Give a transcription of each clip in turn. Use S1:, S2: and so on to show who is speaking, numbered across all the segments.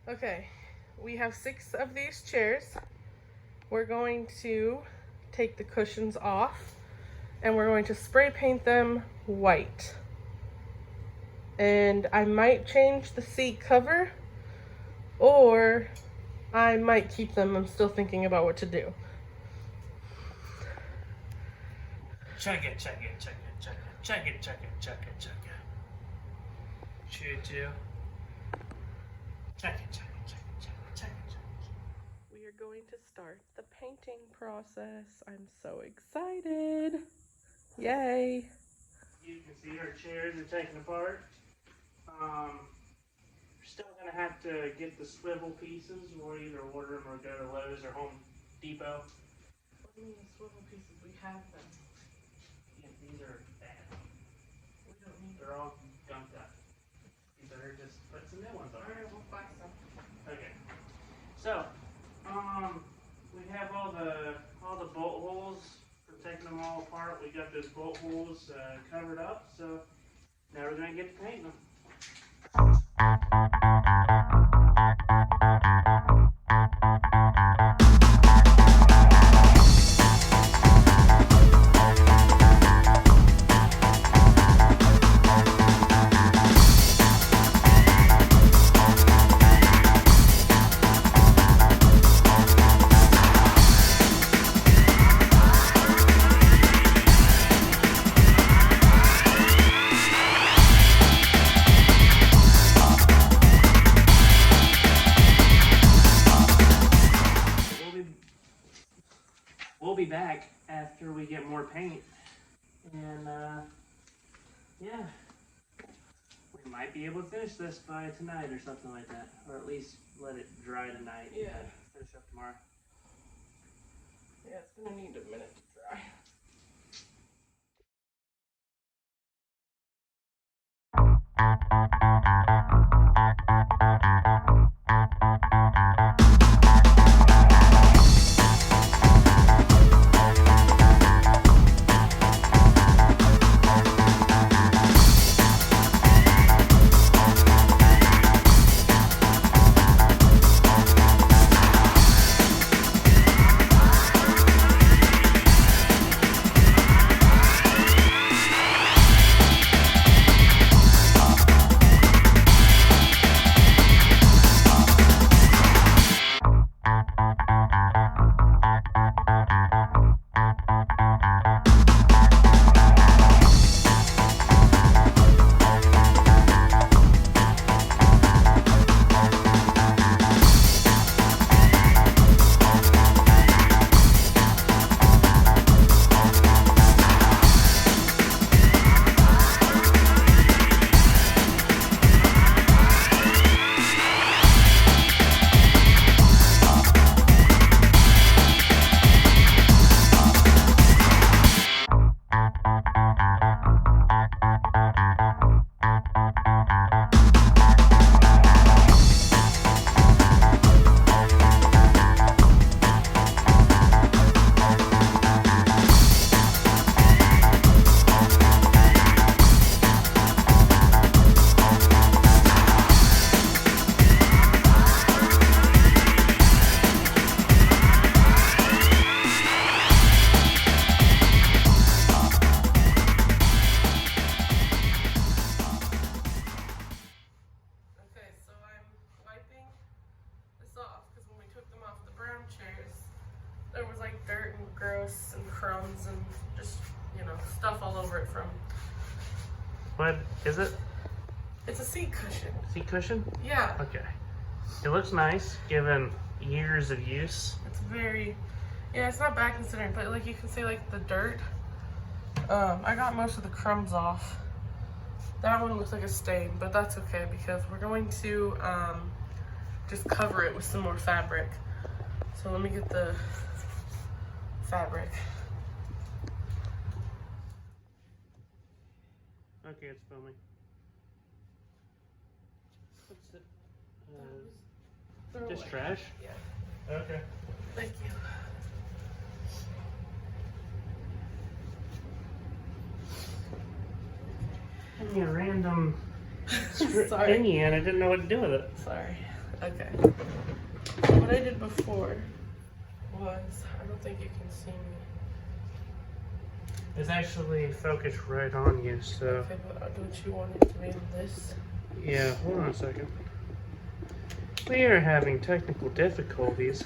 S1: Okay, we have 6 of these chairs. We're going to take the cushions off and we're going to spray paint them white. And I might change the seat cover or I might keep them. I'm still thinking about what to do.
S2: Check it, check it, check it, check it, check it, check it, check it, check it. Choo-choo. Check it, check it, check it, check it, check it, check it.
S1: We are going to start the painting process. I'm so excited. Yay.
S2: You can see our chairs are taken apart. We're still gonna have to get the swivel pieces. We'll either order them or go to Lowe's or Home Depot.
S1: What do you mean the swivel pieces? We have them.
S2: Yeah, these are bad.
S1: We don't need them.
S2: They're all gunked up. These are just put some new ones on.
S1: Alright, we'll buy some.
S2: Okay. So, we have all the bolt holes for taking them all apart. We got those bolt holes covered up. So now we're gonna get to painting them. We'll be back after we get more paint, and yeah, we might be able to finish this by tonight or something like that, or at least let it dry tonight.
S1: Yeah.
S2: And finish up tomorrow.
S1: Yeah, it's gonna need a minute to dry. There was like dirt and gross and crumbs and just, you know, stuff all over it from.
S2: What is it?
S1: It's a seat cushion.
S2: Seat cushion?
S1: Yeah.
S2: Okay. It looks nice given years of use.
S1: It's very, yeah, it's not bad considering, but like you can see like the dirt. I got most of the crumbs off. That one looks like a stain, but that's okay because we're going to just cover it with some more fabric. So let me get the fabric.
S2: Okay, it's filming. What's it?
S1: Throw
S2: Just
S1: away.
S2: trash?
S1: Yeah.
S2: Okay.
S1: Thank you.
S2: Give me a random
S1: Sorry.
S2: thingy and I didn't know what to do with it.
S1: Sorry. Okay. What I did before was, I don't think you can see me.
S2: It's actually focused right on you, so.
S1: Okay, but don't you want it to be in this?
S2: Yeah, hold on a second. We are having technical difficulties.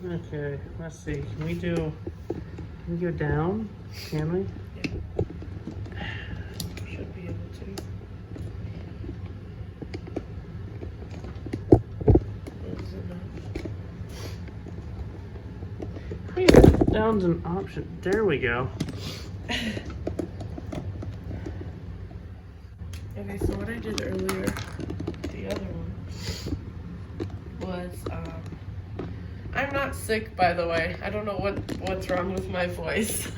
S2: Okay, let's see. Can we go down? Can we?
S1: Yeah. Should be able to. Or is it not?
S2: Wait, down's an option. There we go.
S1: Okay, so what I did earlier, the other one, was, I'm not sick, by the way. I don't know what's wrong with my voice.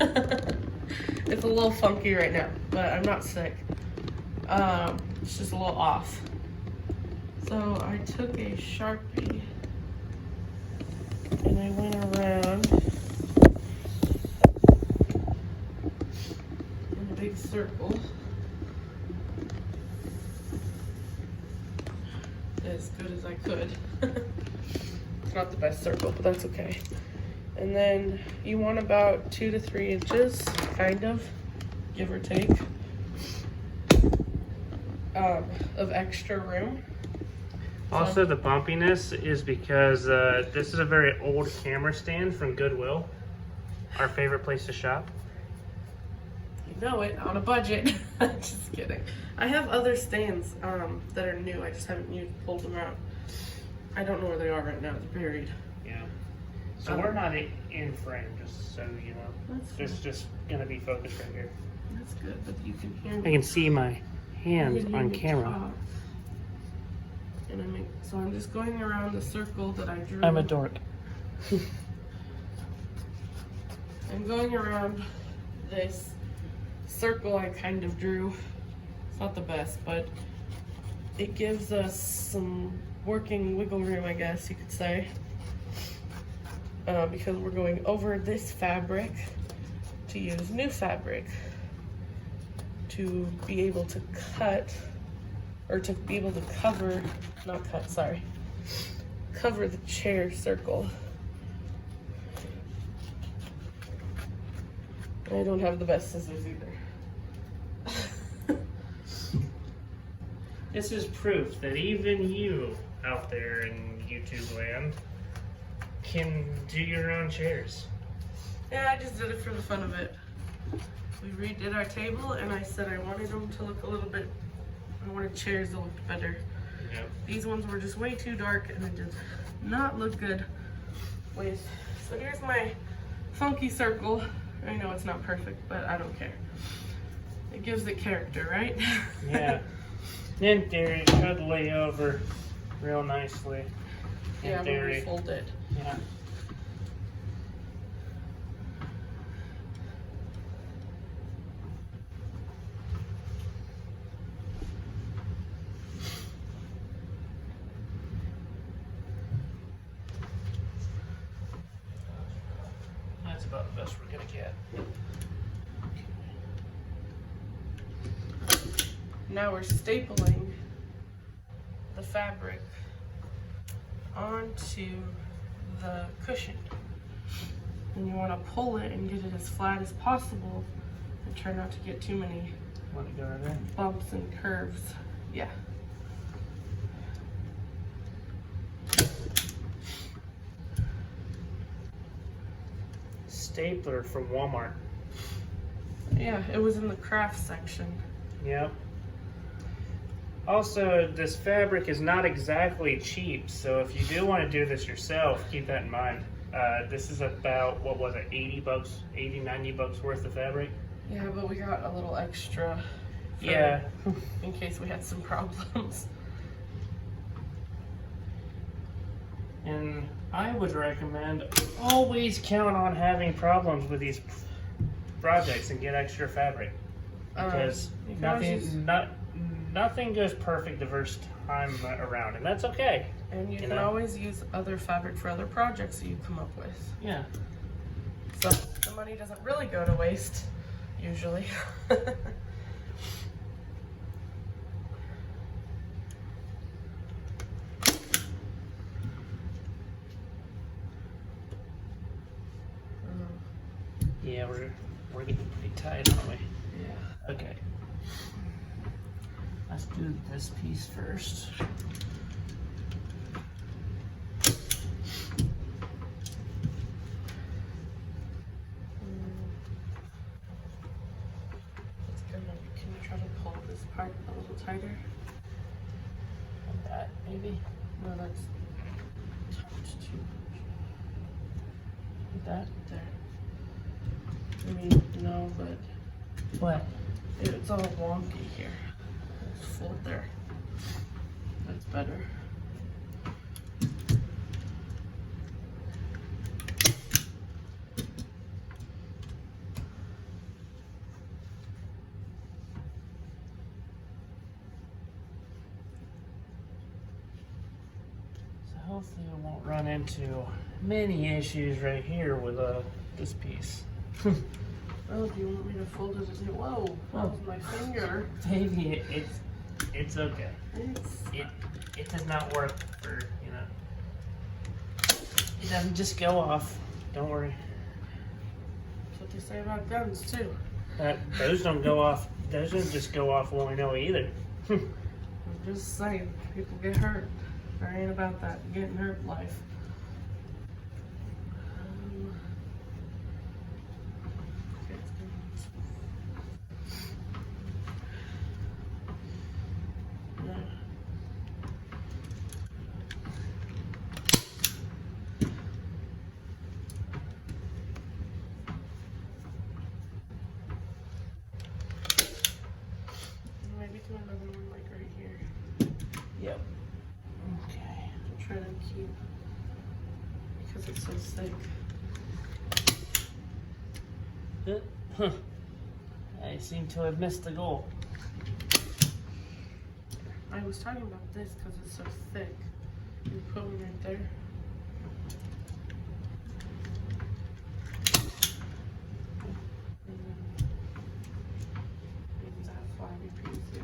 S1: It's a little funky right now, but I'm not sick. It's just a little off. So I took a Sharpie and I went around in a big circle. As good as I could. It's not the best circle, but that's okay. And then you want about 2 to 3 inches, kind of, give or take, of extra room.
S2: Also, the bumpiness is because this is a very old camera stand from Goodwill, our favorite place to shop.
S1: You know it, on a budget. Just kidding. I have other stands that are new. I just haven't pulled them out. I don't know where they are right now. They're buried.
S2: Yeah. So we're not in frame, just so you know.
S1: That's
S2: This is just gonna be focused right here.
S1: That's good, but you can hear me.
S2: I can see my
S1: You
S2: hands
S1: can hear
S2: on
S1: me
S2: camera.
S1: talk. And so I'm just going around the circle that I drew.
S2: I'm a dork.
S1: I'm going around this circle I kind of drew. It's not the best, but it gives us some working wiggle room, I guess you could say. Because we're going over this fabric to use new fabric to be able to cut, or to be able to cover, not cut, sorry, cover the chair circle. I don't have the best scissors either.
S2: This is proof that even you out there in YouTube land can do your own chairs.
S1: Yeah, I just did it for the fun of it. We redid our table and I said I wanted them to look a little bit, I wanted chairs to look better.
S2: Yep.
S1: These ones were just way too dark and it did not look good with, so here's my funky circle. I know it's not perfect, but I don't care. It gives it character, right?
S2: Yeah. In theory, it should lay over real nicely.
S1: Yeah,
S2: In
S1: I'm
S2: theory.
S1: gonna fold it.
S2: Yeah. That's about the best we're gonna get.
S1: Now we're stapling the fabric onto the cushion. And you want to pull it and get it as flat as possible and try not to get too many
S2: Want to go right there?
S1: bumps and curves. Yeah.
S2: Stapler from Walmart.
S1: Yeah, it was in the craft section.
S2: Yep. Also, this fabric is not exactly cheap, so if you do want to do this yourself, keep that in mind. This is about, what was it, 80 bucks, 80, 90 bucks worth of fabric?
S1: Yeah, but we got a little extra for,
S2: Yeah.
S1: in case we had some problems.
S2: And I would recommend always count on having problems with these projects and get extra fabric. because
S1: you can always use-
S2: nothing goes perfect the first time around, and that's okay.
S1: And you can always use other fabric for other projects that you come up with.
S2: Yeah.
S1: So the money doesn't really go to waste, usually.
S2: Yeah, we're getting pretty tight, aren't we?
S1: Yeah.
S2: Okay. Let's do this piece first.
S1: Can you try to pull this part a little tighter?
S2: Like that, maybe.
S1: No, that's tight too much.
S2: Like that.
S1: There. I mean, no, but
S2: What?
S1: it's all wonky here. It's full there. That's better.
S2: So hopefully we won't run into many issues right here with this piece.
S1: Oh, do you want me to fold it? Whoa, that was my finger.
S2: Maybe it's okay.
S1: It's,
S2: It does not work for, you know. It doesn't just go off. Don't worry.
S1: that's what they say about guns too.
S2: Those don't go off. Those don't just go off willy-nilly either.
S1: I'm just saying, people get hurt. I ain't about that getting hurt life. Maybe do another one like right here.
S2: Yep. Okay.
S1: I'm trying to keep, because it's so thick.
S2: Huh. I seem to have missed the goal.
S1: I was talking about this because it's so thick. You put one right there. And then maybe that flabby piece here.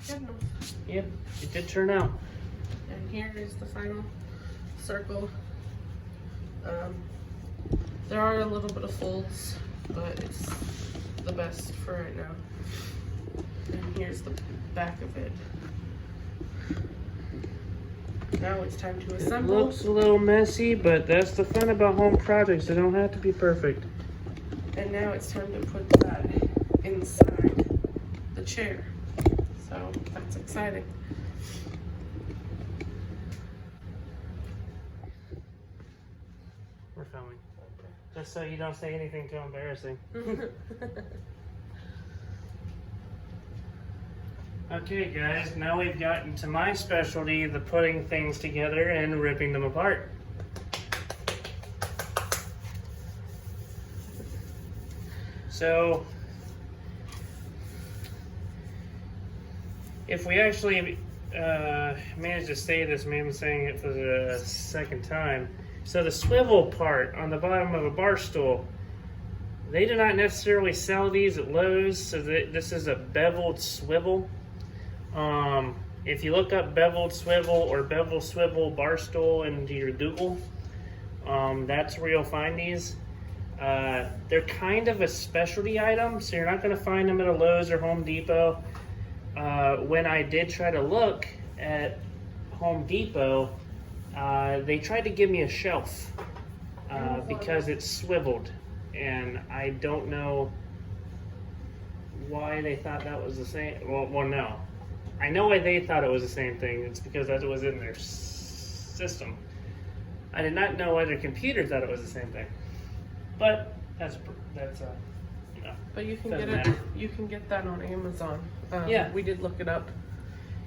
S1: Good enough.
S2: Yep, it did turn out.
S1: And here is the final circle. There are a little bit of folds, but it's the best for right now. And here's the back of it. Now it's time to
S2: It
S1: assemble.
S2: looks a little messy, but that's the fun about home projects. They don't have to be perfect.
S1: And now it's time to put that inside the chair. So that's exciting.
S2: We're filming. Just so you don't say anything too embarrassing. Okay guys, now we've gotten to my specialty, the putting things together and ripping them apart. So, if we actually manage to say this, maybe I'm saying it for the second time. So the swivel part on the bottom of a bar stool, they do not necessarily sell these at Lowe's, so this is a beveled swivel. If you look up beveled swivel or bevel swivel bar stool into your Google, that's where you'll find these. They're kind of a specialty item, so you're not going to find them at a Lowe's or Home Depot. When I did try to look at Home Depot, they tried to give me a shelf because it's swiveled, and I don't know why they thought that was the same. Well, no. I know why they thought it was the same thing. It's because that was in their system. I did not know why their computer thought it was the same thing. But that's you know.
S1: But you can
S2: Doesn't
S1: get it.
S2: matter.
S1: You can get that on Amazon.
S2: Yeah.
S1: We did look it up,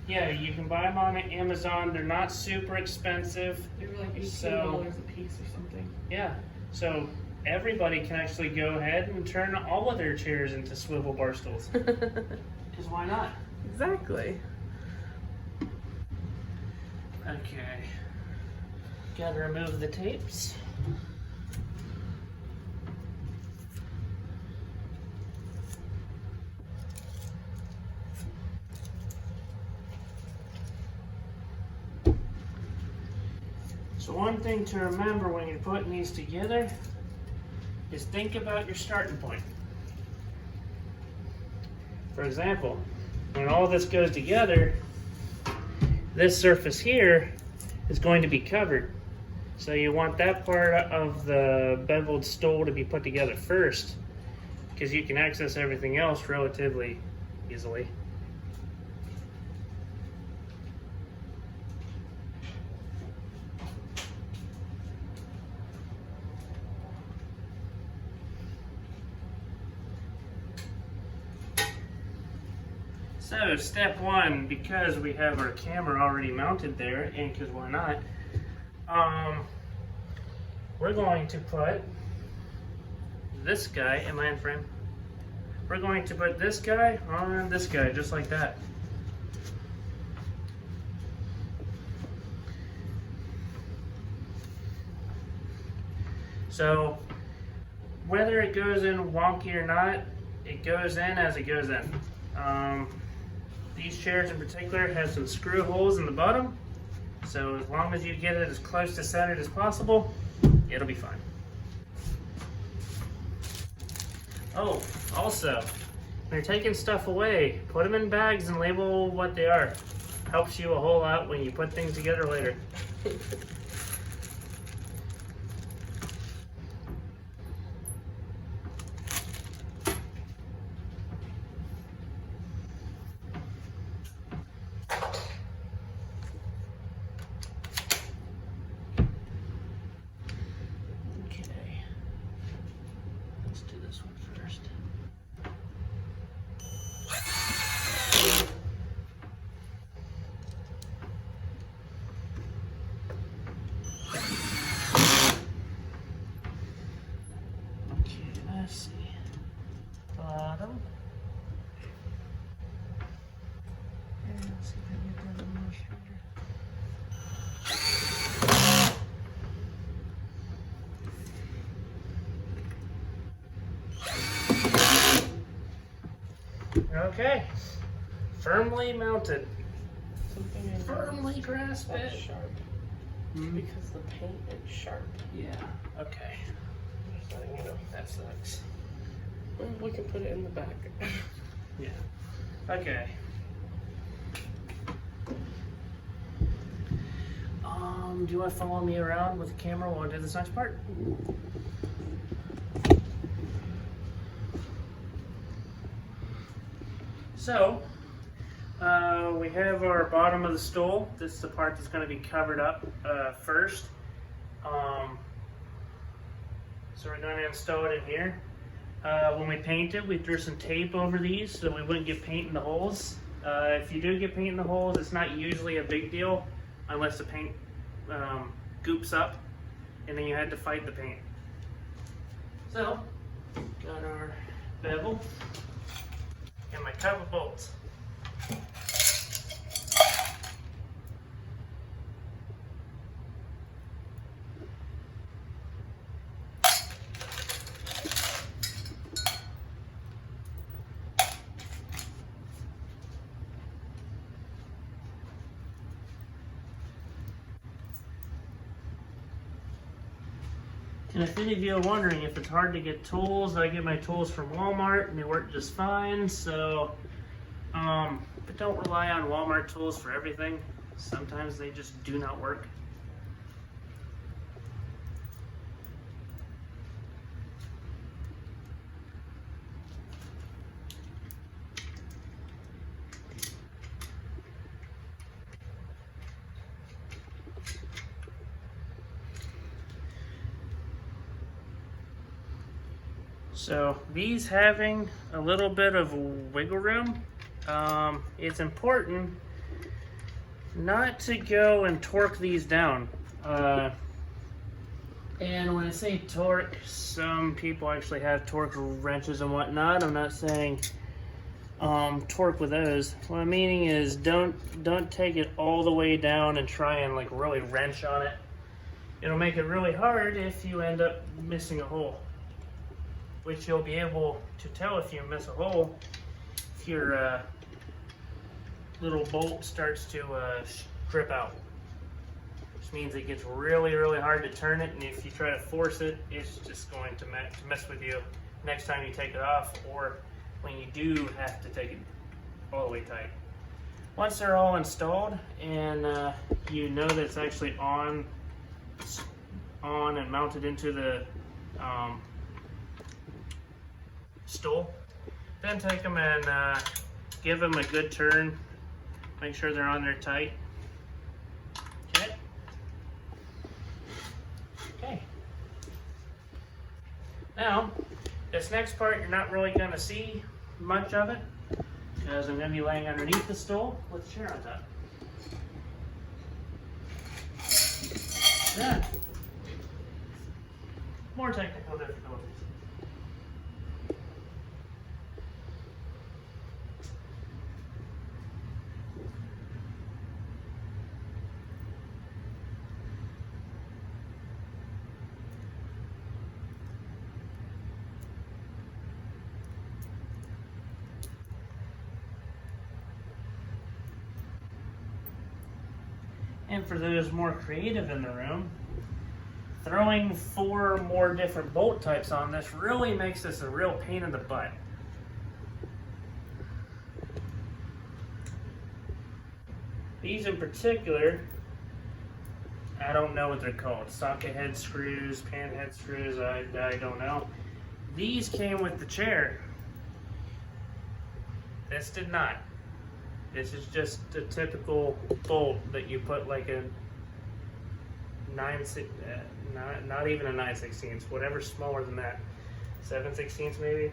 S2: Yeah, you can buy them on Amazon. They're not super expensive.
S1: They were like $18
S2: So-
S1: a piece or something.
S2: Yeah, so everybody can actually go ahead and turn all of their chairs into swivel bar stools. Because why not?
S1: Exactly.
S2: Okay. Gotta remove the tapes. So one thing to remember when you're putting these together is think about your starting point. For example, when all this goes together, this surface here is going to be covered. So you want that part of the beveled stool to be put together first, because you can access everything else relatively easily. So step one, because we have our camera already mounted there, and because why not, we're going to put this guy, am I in frame? We're going to put this guy on this guy, just like that. So whether it goes in wonky or not, it goes in as it goes in. These chairs in particular have some screw holes in the bottom, so as long as you get it as close to centered as possible, it'll be fine. Oh, also, when you're taking stuff away, put them in bags and label what they are. Helps you a whole lot when you put things together later. Okay, let's do this one first. Okay, let's see. Bottom. And let's see if I can get that a little straighter. Okay, firmly mounted.
S1: Something in
S2: Firmly grasp
S1: that's
S2: it.
S1: sharp. Because the paint is sharp.
S2: Yeah, okay.
S1: Just letting you know.
S2: That sucks.
S1: Well, we can put it in the back.
S2: Yeah. Okay. Do you want to follow me around with the camera while I do this next part? So, we have our bottom of the stool. This is the part that's going to be covered up first. So we're going to install it in here. When we painted, we threw some tape over these so we wouldn't get paint in the holes. If you do get paint in the holes, it's not usually a big deal unless the paint goops up and then you had to fight the paint. So, got our bevel and my cover bolts. And if any of you are wondering if it's hard to get tools, I get my tools from Walmart and they work just fine. So, but don't rely on Walmart tools for everything. Sometimes they just do not work. So these having a little bit of wiggle room, it's important not to go and torque these down. And when I say torque, some people actually have torque wrenches and whatnot. I'm not saying torque with those. What I'm meaning is don't take it all the way down and try and like really wrench on it. It'll make it really hard if you end up missing a hole, which you'll be able to tell if you miss a hole if your little bolt starts to strip out, which means it gets really, really hard to turn it, and if you try to force it, it's just going to mess with you next time you take it off, or when you do have to take it all the way tight. Once they're all installed and you know that it's actually on and mounted into the stool, then take them and give them a good turn. Make sure they're on there tight. Okay. Now, this next part, you're not really going to see much of it because I'm going to be laying underneath the stool with a chair on top. Then, more technical difficulties. And for those more creative in the room, throwing 4 more different bolt types on this really makes this a real pain in the butt. These in particular, I don't know what they're called. Socket head screws, pan head screws, I don't know. These came with the chair. This did not. This is just a typical bolt that you put like a not even a 9/16, whatever smaller than that, 7/16 maybe.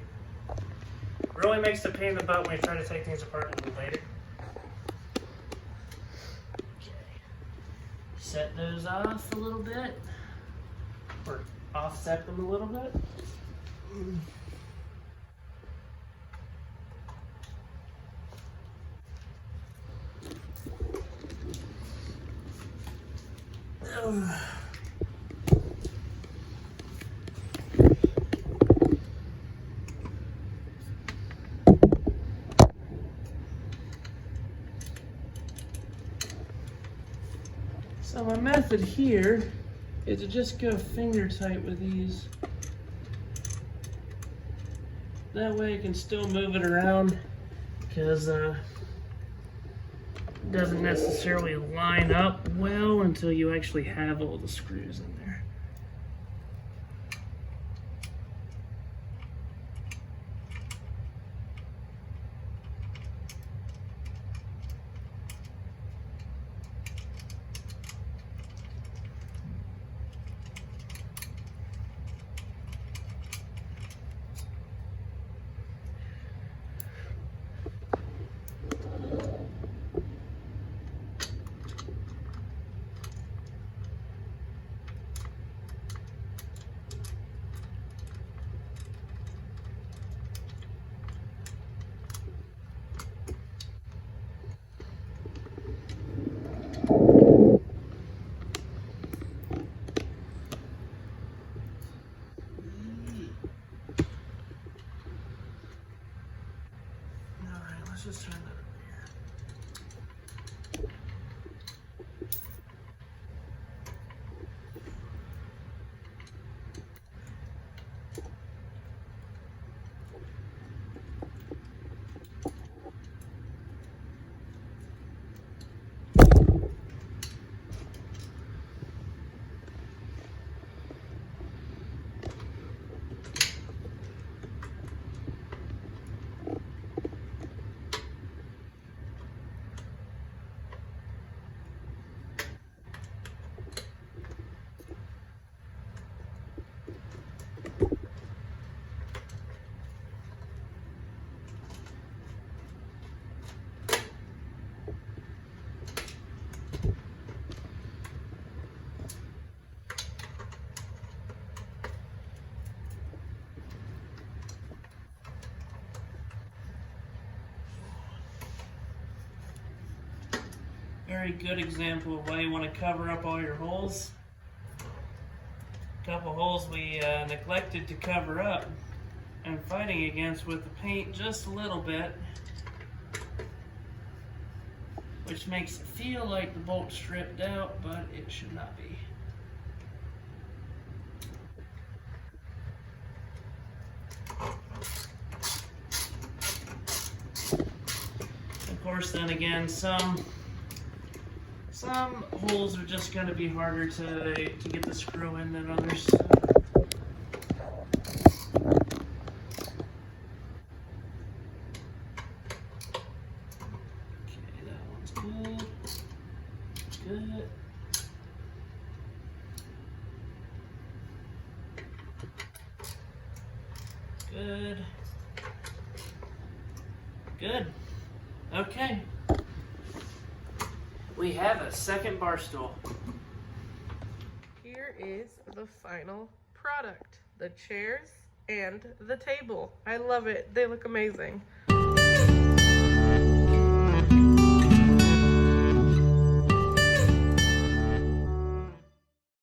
S2: Really makes the pain in the butt when you try to take things apart a little later. Okay. Set those off a little bit, or offset them a little bit. So my method here is to just go finger tight with these. That way I can still move it around because it doesn't necessarily line up well until you actually have all the screws in there. Let's just turn that over here. very good example of why you want to cover up all your holes. A couple holes we neglected to cover up and fighting against with the paint just a little bit, which makes it feel like the bolt's stripped out, but it should not be. Of course, then again, some holes are just going to be harder to get the screw in than others. Okay, that one's good. Good. Good. Good. Okay. We have a second bar stool.
S1: Here is the final product. The chairs and the table. I love it. They look amazing.